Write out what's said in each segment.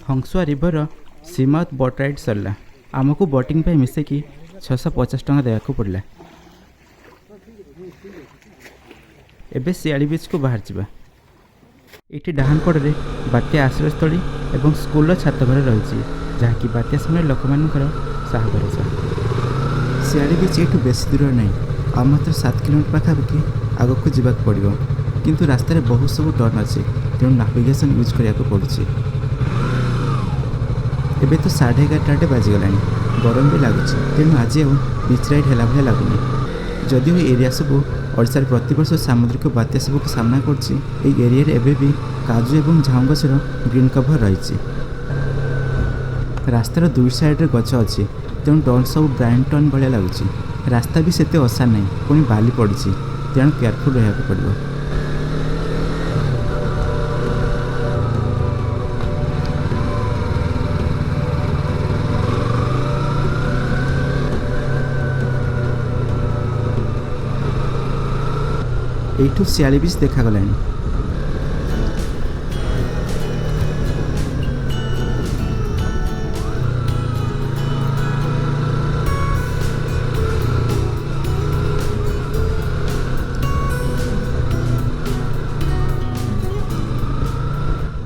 हंसुआ river सीमाउथ boat ride सरला आमको boating पे मिसेकी 650 टंका देवाक पड़ला। एबे सियाली बीच को बाहर जावा। ये डाहान पड़े बात्या आश्रयस्थली और स्कूल छातघर रही जहाँकि बात्या समय लोक मानकर साह भरोसा। सियाली बीच ये बेसी दूर नहीं आ मात्र 7 किलोमीटर पाखापाखि आग को जावाक पड़ो किंतु रास्तार बहुत सब टर्न अच्छे तेणु नाविगेशन यूज करने पड़ुछि। एबे तो 11:30 बाजिगला गरम भी लगुच तेणु आज बीच राइड है भाई लगुनि। जदिव एरिया सब ओडिशार प्रतिवर्ष सामुद्रिक बात्या सब को सामना कर एरिया भी काजू और झाऊ गछर ग्रीन कभर रही। रास्तार दुई साइड्रे गछ अच्छी तेणु टर्न सब ब्राइन टर्न भाया लगुच। रास्ता भी सेते असार नहीं पुणी बाली पड़ी तेणु केयरफुल रहा पड़ो। एठू सियाली बीच देखागला।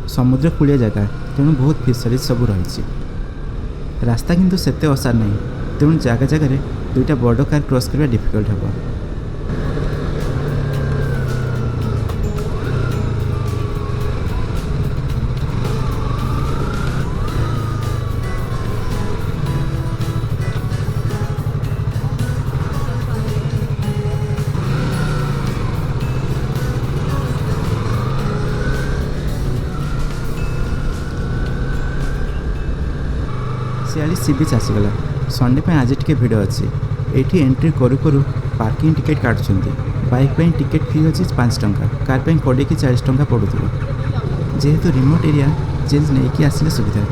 समुद्र कूलिया जगह तेणु बहुत फिशरीज सब रही। रास्ता किंतु सेते असार नहीं तेणु जगह जगह दुईटा बड़ कार क्रॉस करवा डिफिकल्ट हम। सियाली सी बीच आसीगला। संडे पे आज टिके भिड़ अच्छी ये एंट्री करू करू पार्किंग टिकेट काटुंट। बाइक पे टिकेट फी अच्छी 5 टंका, कार पे 20 कि 40 टंका पड़ू। जेहेतु रिमोट एरिया चेंज नहीं कि आसले सुविधा।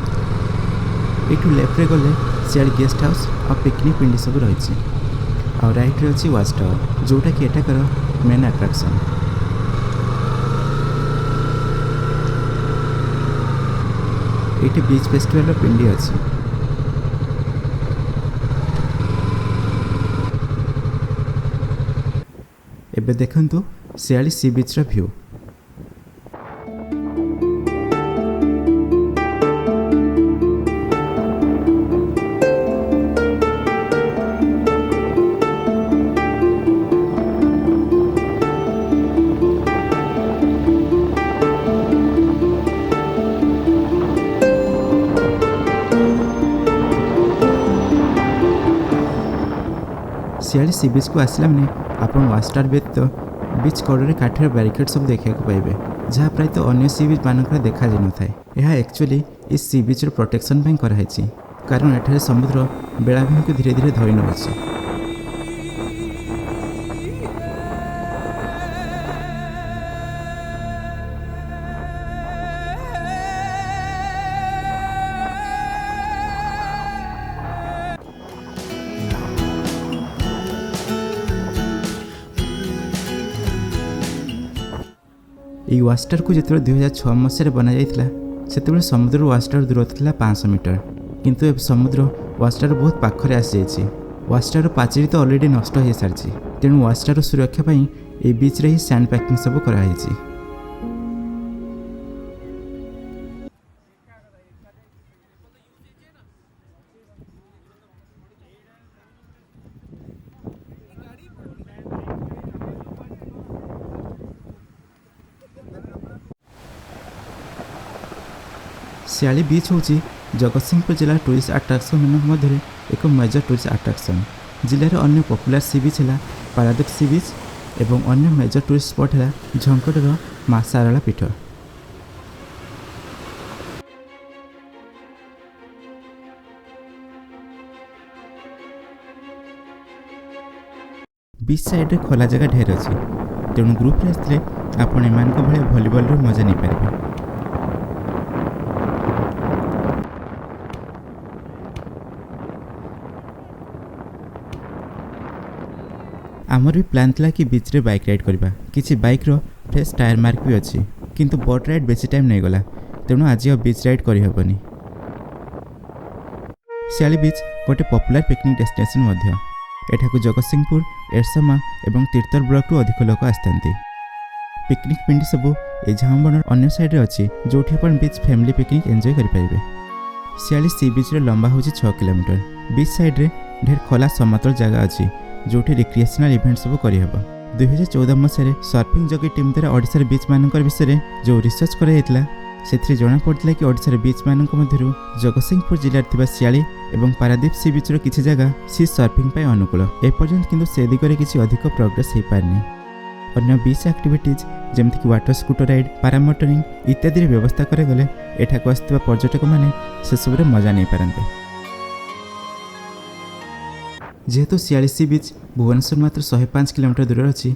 यू लेफ्ट रे गले सियाली गेस्ट हाउस और पिकनिक पिंडी सब रही और राइट रे अच्छी वाच टावर जोटा कि एटाकर मेन अट्राक्शन। ये बीच फेस्टिवल पिंडी अच्छी। एबे देखंतु सियाली सी बीच रा व्यू। सियाली सी बीच को आसला मैंने आपन वास्टार व्यतीत बीच कड़े काठर बैरिकेड सब देखा पाइबे जहाँ प्राय तो अन्य सी बीच मानक देखा जाए न था। यह एक्चुअली इस सी बीच प्रोटेक्शन पर कराई कारण एठारे समुद्र बेलाभूमि को धीरे धीरे धरी नौछि। এই ওয়াচটার को যেতବେଳେ 2006 मसीह बना जाइथिला सेतବେଳେ समुद्र वाचटार दूरत्व था 500 मीटर किंतु ए समुद्र वाचटार बहुत पाखरे आसी जाइछि। वाचटार पाचेरी तो ऑलरेडी नष्ट हो सारी तेणु वाचटार सुरक्षा पाई ए बीच रे ही सैंड पैकिंग सब कराई। सियाली बीच हूँ जगतसिंहपुर जिला टूरिस्ट आट्राक्शन मध्य एक मेजर टूरिस्ट आट्राक्शन। जिलार अन्य पपुलर सी बीच है पारादीप सी बीच एवं अन्य मेजर टूरिस्ट स्पॉट है झंकटर माँ सारला पीठ। बीच साइड रे खोला जगह ढेर अच्छी, तेणु ग्रुप रे आसले आपण एमान भाई भलीबॉल रो मजा नहीं पारे। आमर भी प्लान था कि बीच रे बाइक राइड करबा, किछि बाइक रो फ्रेश टायर मार्क भी अच्छी, किंतु बोट राइड बेसी टाइम नहीं गला, तेणु आज बीच राइड करि हबनी। सियाली बीच गोटे पॉपुलर पिकनिक डेस्टिनेशन मध्य। एठाकु जगतसिंहपुर, एरसमा एवं तीर्थर ब्लॉक रु अधिक लोक आसथांती। पिकनिक पिंडी सबू ए झामबन अन्य साइड रे अछि, जोठी अपन बीच फैमिली पिकनिक एंजॉय करि पाइबे। सियाली सी बीच रे लंबा होछि 6 किलोमीटर। बीच साइड रे ढेर खोला समतल जगह अछि, जोठी रिक्रिएशनल इवेंट सब करि हबो। 2014 मसीह सर्फिंग जगी टीम द्वारा ओडिशा बीच मानकर विषय जो रिसर्च कराइला से जना पड़ता कि ओडिशा बीच मानक मध्यरु जगतसिंहपुर जिले थिबा सियाली एवं पारादीप सी बीच रो किछि जगह सी सर्फिंग पाई अनुकूल। एपर्यंत किंतु से दिगरे किछि अधिक प्रोग्रेस हे पारनी। अन्य बीच एक्टिविटीज जेमति कि वाटर स्कूटर राइड, पैरामोटरिंग इत्यादि व्यवस्था करे गले एठाको आस्थिबा पर्यटक माने से सबरे मजा नै पारंते। जेहेतु सियाली सी बीच भुवनेश्वर मात्र 105 किलोमीटर दूर अच्छी,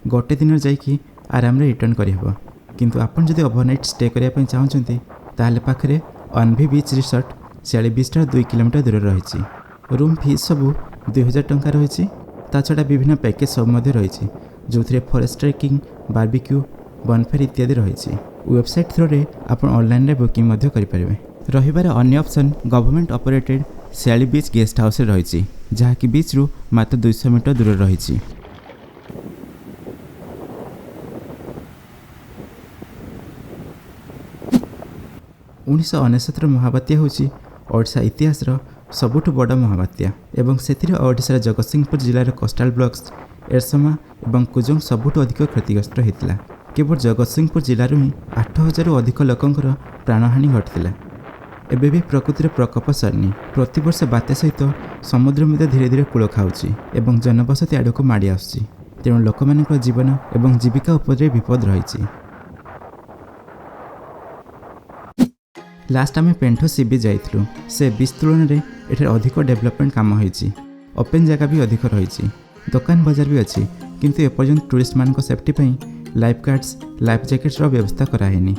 गोटे दिन जाइकी आराम रिटर्न करहब। किंतु आपन जदि ओवरनाइट स्टे करने चाहते ताहले पाखरे अनभी बीच रिसोर्ट सियाली बीच 2 किलोमीटर दूर रही। रूम फीस सबू 2000 टंका रही। ता छड़ा विभिन्न पैकेज सब रही, जो थे फॉरेस्ट ट्रेकिंग, बारबिक्यू, बनफेयर इत्यादि रही। वेबसाइट थ्रू रे आप ऑनलाइन रे बुकिंग करें। रहिबार अन्य ऑप्शन गवर्नमेंट ऑपरेटेड सियाली बीच गेस्ट हाउस रही, जहाँकि बीच रू मात्र 200 मीटर दूर रही। 1969 महाबात्या होची ओडिशा इतिहास सबुठ बड़ महाबात्या एवं से ओडिशा जगतसिंहपुर जिलार कोस्टाल ब्लॉक्स एरसमा एवं कुजुंग सबुठ अधिक क्षतिग्रस्त होता। केवल जगतसिंहपुर जिलूर ही 8000 अधिक लोकंकर प्राणहानि घटी। एबे भी प्रकृतिर प्रकोप सरनी। प्रतिवर्ष बात्या सहित समुद्र मध्य धीरे धीरे कूल खाऊची एवं जनबसती आड़क माड़ी आसुची, तेणु लोकमानक जीवन एवं जीविका उपरे विपद रही। लास्ट आम पेंठो सी बीच जाइलु। से बीच तुलन में एठार अधिक डेवलपमेंट काम होइची, ओपन जगह भी अधिक रही, दुकान बजार भी अच्छी, किंतु एपर्यंत टूरिस्ट मान सेफ्टी पई लाइफ गार्ड्स, लाइफ जैकेट्स व्यवस्था कराहेनी।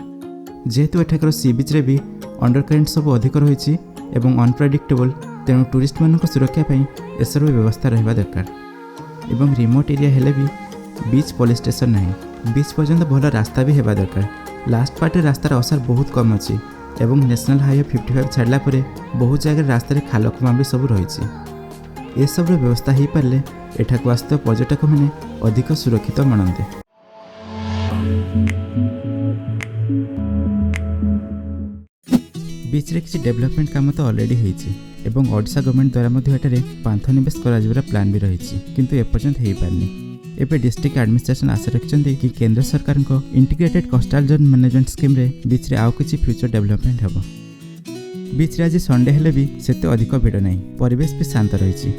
जेहेतु एठाकर सी बीच रे भी अंडरकरेंट सब अधिक रही एवं अनप्रेडिक्टेबल, तेणु टूरिस्ट मान सुरक्षा पई एसर व्यवस्था रहा दरकार। एवं रिमोट एरिया हेले भी बीच पुलिस स्टेशन नहीं, बीच पर्यंत भल रास्ता भी हेबा दरकार। लास्ट पार्ट रास्तार असार बहुत कम अच्छी एवं नेशनल हाईवे 55 छाड़ला परे बहुत जगह रास्तार खालखुमा भी सब रही। ये सब व्यवस्था हो पारे एठाकू आसुवा पर्यटक मैंने अधिक सुरक्षित मनते। बीच रे किसी डेवलपमेंट काम तो ऑलरेडी होइछि एवं ओडिशा गवर्नमेंट द्वारा मध्य एटारे पांथ निवेश कराଯିबार प्लान भी रही, किंतु एपर्यंत हो पारनी। एबे डिस्ट्रिक्ट एडमिनिस्ट्रेशन आशा रखिछन्ति कि केंद्र सरकार को integrated coastal zone management scheme रे बीच रे आउ किछि फ्यूचर डेवलपमेंट हबो। बीच रे आज संडे हेले भी सेते अधिक भिड़ नहीं, परिवेश भी शांत रही।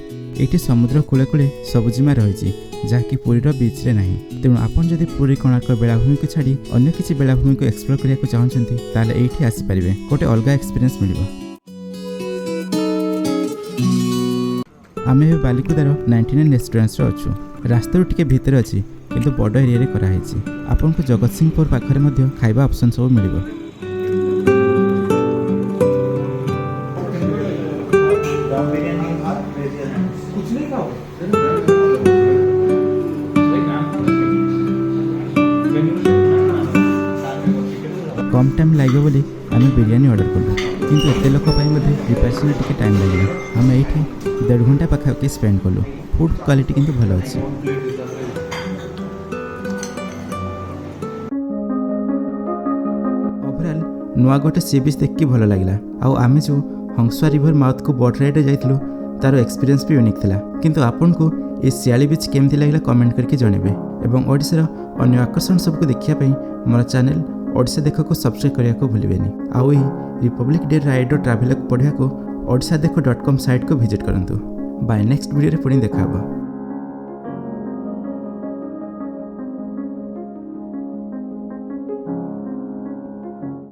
एटी समुद्र कूले कूले सबुजिमा रही, जहाँकि पुरीर बीच रे नहीं। तेणु आपन जदि पुरी कोणार्क बेलाभूमि को छाड़ी अन्य किसी बेलाभूमि को एक्सप्लोर करने चाहते ताले एठी आसी परिबे, गोटे अलग एक्सपीरियंस मिलिबो। आमे बालिकुदार 99 रेस्टोरेंट्स अच्छु। रास्ता टिके भीतर अच्छी, किंतु बड़ एरिया रे कराई। आपन को जगतसिंहपुर पाखरे मध्य खाइबा ऑप्शन सब मिलिबो। कम टाइम लगे बोली आम बिरियानी ऑर्डर कलु, किंतु एत लोक प्रिपेरेसन टिके टाइम लगे। आम ये 1.5 घंटा पाखापाखि स्पेंड कलु। फूड क्वालिटी किंतु भल अच्छी। ओवरऑल नुआ गोटे सी बीच देखिए भल लगे। आम जो हंसुआ रिवर माउथ को बोट राइड जाइलु तार एक्सपीरियंस भी यूनिक थिला। किंतु आपन को ये सियाली बीच केमती लगला कमेंट करके जनइबे एवं ओडिशार अन्य आकर्षण सबको देखिया पई मोर चैनल ओडिशा देख को सब्सक्राइब करने को भूलिबेनी। आउ रिपब्लिक डे राइड ट्रावेल पढ़ा को odishaदेखो.com साइट को विजिट करंतु। बाय नेक्स्ट वीडियो रे पुणी देखा।